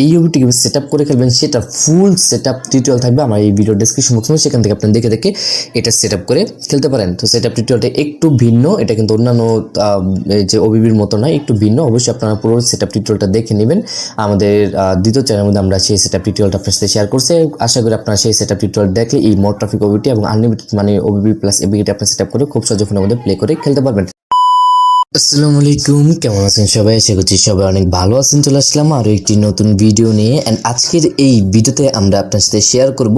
এই ওবিটি কিভাবে সেটআপ করে খেলবেন সেটা ফুল সেটআপ টিউটোরিয়াল থাকবে আমার এই ভিডিও ডেসক্রিপশন বক্সে, সেখান থেকে আপনি দেখে এটা সেটআপ করে খেলতে পারেন। তো সেটআপ টিউটোরিয়ালটা একটু ভিন্ন, এটা কিন্তু অন্যান্য যে ওবিবির মতো নয়, একটু ভিন্ন। অবশ্যই আপনারা পুরো সেটআপ টিউটোরিয়ালটা দেখে নেবেন। আমাদের দ্বিতীয় চ্যানেলের মধ্যে আমরা সেই সেটআপ টিউটোরিয়ালটা আপনার সাথে শেয়ার করছি। আশা করি আপনারা সেই সেটআপ টিউটোরিয়াল দেখলে এই মোড ট্রাফিক ওবিটি এবং আনলিমিটেড মানে ওবিবি প্লাস এবিটি আপনি সেটআপ করে খুব সহজে ফোনের মধ্যে প্লে করে খেলতে পারবেন। আসসালামু আলাইকুম, কেমন আছেন সবাই? আশা করছি সবাই অনেক ভালো আছেন। চলে আসলাম আরও একটি নতুন ভিডিও নিয়ে। অ্যান্ড আজকের এই ভিডিওতে আমরা আপনার সাথে শেয়ার করব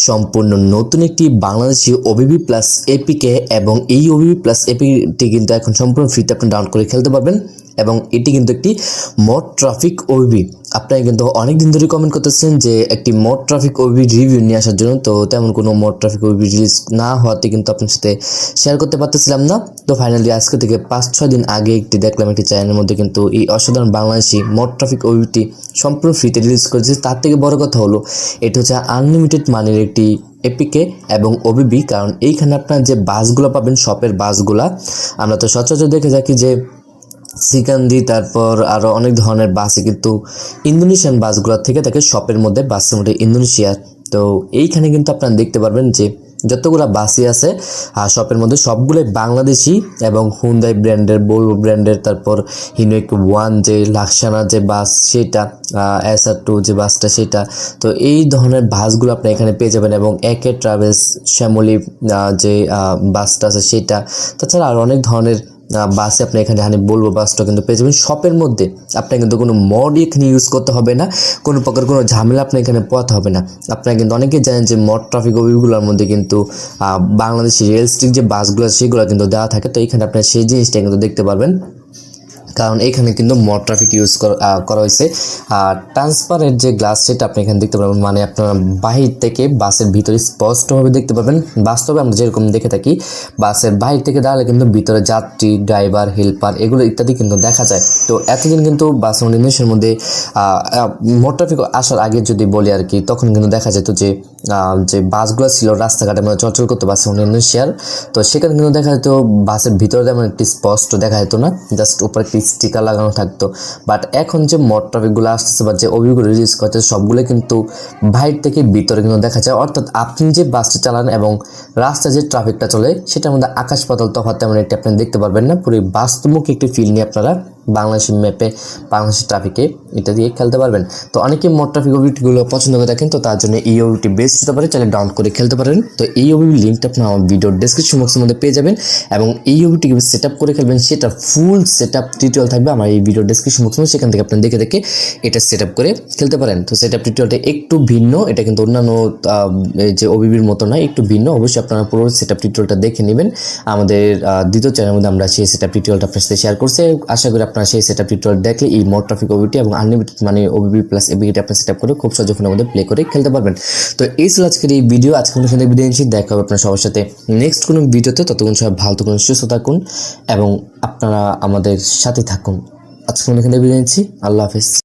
সম্পূর্ণ নতুন একটি বাংলাদেশি ওবিবি প্লাস এপিকে, এবং এই ওবিবি প্লাস এপিটি কিন্তু এখন সম্পূর্ণ ফ্রিতে আপনি ডাউনলোড করে খেলতে পারবেন। এবং এটি কিন্তু একটি মোড ট্রাফিক ওবিবি। আপনারা কিন্তু অনেক দিন ধরে কমেন্ট করতেছেন যে একটি মোড ট্রাফিক ওবিবি রিভিউ নিয়ে আসার জন্য। তো তেমন কোনো মোড ট্রাফিক ওবিবি রিলিজ না হওয়াতে কিন্তু আপনার সাথে শেয়ার করতে পারতেছিলাম না। তো ফাইনালি আজকে থেকে 5-6 দিন আগে একটি দেখলাম একটি চ্যানেলের মধ্যে কিন্তু এই অসাধারণ বাংলাদেশি মোড ট্রাফিক ওবিবিটি সম্পূর্ণ ফ্রিতে রিলিজ করেছে। তার থেকে বড় কথা হলো এটা হচ্ছে আনলিমিটেড মানের একটি এপিকে এবং ওবিবি। কারণ এইখানে আপনার যে বাসগুলো পাবেন, শপের বাসগুলা, আমরা তো সচরাচর দেখে থাকি যে সিকান্দি, তারপর আরও অনেক ধরনের বাসে কিন্তু ইন্দোনেশিয়ান বাসগুলো থেকে থাকে শপের মধ্যে, বাসের মধ্যে ইন্দোনেশিয়ার। তো এইখানে কিন্তু আপনারা দেখতে পারবেন যে যতগুলো বাসই আছে শপের মধ্যে সবগুলোই বাংলাদেশি এবং হুন্দাই ব্র্যান্ডের, বলবো ব্র্যান্ডের, তারপর হিনোক 1 যে লাক্সানা যে বাস সেটা, SR2 যে বাসটা সেটা। তো এই ধরনের বাসগুলো আপনি এখানে পেয়ে যাবেন। এবং একে ট্রাভেলস শ্যামলী যে বাসটা আছে সেটা, তাছাড়া আরও অনেক ধরনের বাসে আপনি এখানে বলবো বাসটা কিন্তু পেয়ে যাবেন শপের মধ্যে। আপনার কিন্তু কোনো মড এখানে ইউজ করতে হবে না, কোনো প্রকার কোনো ঝামেলা আপনার এখানে পোয়াতে হবে না। আপনারা কিন্তু অনেকেই জানেন যে মড ট্রাফিক ওবিগুলোর মধ্যে কিন্তু বাংলাদেশি রিয়েলিস্টিক যে বাসগুলো সেগুলো কিন্তু দেওয়া থাকে। তো এখানে আপনার সেই জিনিসটা কিন্তু দেখতে পারবেন, কারণ এখানে কিন্তু মোড ট্রাফিক ইউজ করা হয়েছে। আর ট্রান্সপারেন্ট যে গ্লাস সেটা আপনি এখানে দেখতে পারবেন, মানে আপনারা বাহির থেকে বাসের ভিতরে স্পষ্টভাবে দেখতে পারবেন। বাস্তবে আমরা যেরকম দেখে থাকি বাসের বাহির থেকে দাঁড়ালে কিন্তু ভিতরে যাত্রী, ড্রাইভার, হেল্পার এগুলো ইত্যাদি কিন্তু দেখা যায়। তো এতদিন কিন্তু বাস ইন্ডোনেশিয়ার মধ্যে মোড ট্রাফিক আসার আগে যদি বলি আর কি, তখন কিন্তু দেখা যেত যে বাসগুলো ছিল রাস্তাঘাটের মধ্যে চলাচল করতো বাস ইন্ডোনেশিয়ার। তো সেখানে কিন্তু দেখা যেত বাসের ভিতরে তেমন একটি স্পষ্ট দেখা যেত না, জাস্ট উপরে স্টিকার লাগানো থাকতো। বাট এখন যে মোড ট্রাফিকগুলো আসতেছে বা যে ওবিগুলো রিলিজ করছে সবগুলো কিন্তু বাইরে থেকে ভিতরে কিন্তু দেখা যায়। অর্থাৎ আপনি যে বাসটা চালান এবং রাস্তায় যে ট্রাফিকটা চলে সেটার মধ্যে আকাশ পাতাল তফাৎ তেমন একটি আপনি দেখতে পারবেন না। পুরো বাস্তবমুখী একটি ফিল নিয়ে আপনারা বাংলাদেশি ম্যাপে, বাংলাদেশি ট্রাফিকে এটা দিয়ে খেলতে পারবেন। তো অনেকে মোড ট্রাফিক ওবিটিগুলো পছন্দ করে থাকেন, তো তার জন্য এই ওবিটি বেস্ট হতে পারে, চাইলে ডাউনলোড করে খেলতে পারেন। তো এই ওবিটির লিঙ্কটা আপনার আমার ভিডিওর ডেসক্রিপশন বক্সের মধ্যে পেয়ে যাবেন। এবং এই ওবিটি কিভাবে সেটআপ করে খেলবেন সেটা ফুল সেটআপ টিউটোরিয়াল থাকবে আমার এই ভিডিওর ডেসক্রিপশন বক্সে, সেখান থেকে আপনি দেখে এটা সেটআপ করে খেলতে পারেন। তো সেটআপ টিউটোরিয়ালটা একটু ভিন্ন, এটা কিন্তু অন্যান্য যে ওবিবির মতো নয়, একটু ভিন্ন। অবশ্যই আপনারা পুরো সেটআপ টিউটোরিয়ালটা দেখে নেবেন। আমাদের দ্বিতীয় চ্যানেলের মধ্যে আমরা সেই সেটআপ টিউটোরিয়ালটা আপনার সাথে শেয়ার করছি। আশা করি আপনারা সেই সেটআপ টিউটোরিয়াল দেখলে এই মোড ট্রাফিক ওবিটি এবং আনলিমিটেড মানে ওবিবি প্লাস এবিটি আপনি সেটআপ করে খুব সহজে ফোনের মধ্যে প্লে করে খেলতে পারবেন। তো এই ছিল আজকের এই ভিডিও। আজকে কোনো সাথে ভিডিও নিচ্ছি, দেখা হবে আপনার সবার সাথে নেক্সট কোনো ভিডিওতে। ততক্ষণ সবাই ভালো থাকুন, সুস্থ থাকুন এবং আপনারা আমাদের সাথে থাকুন। আজকে কোনো ভিডিও নিচ্ছি। আল্লাহ হাফেজ।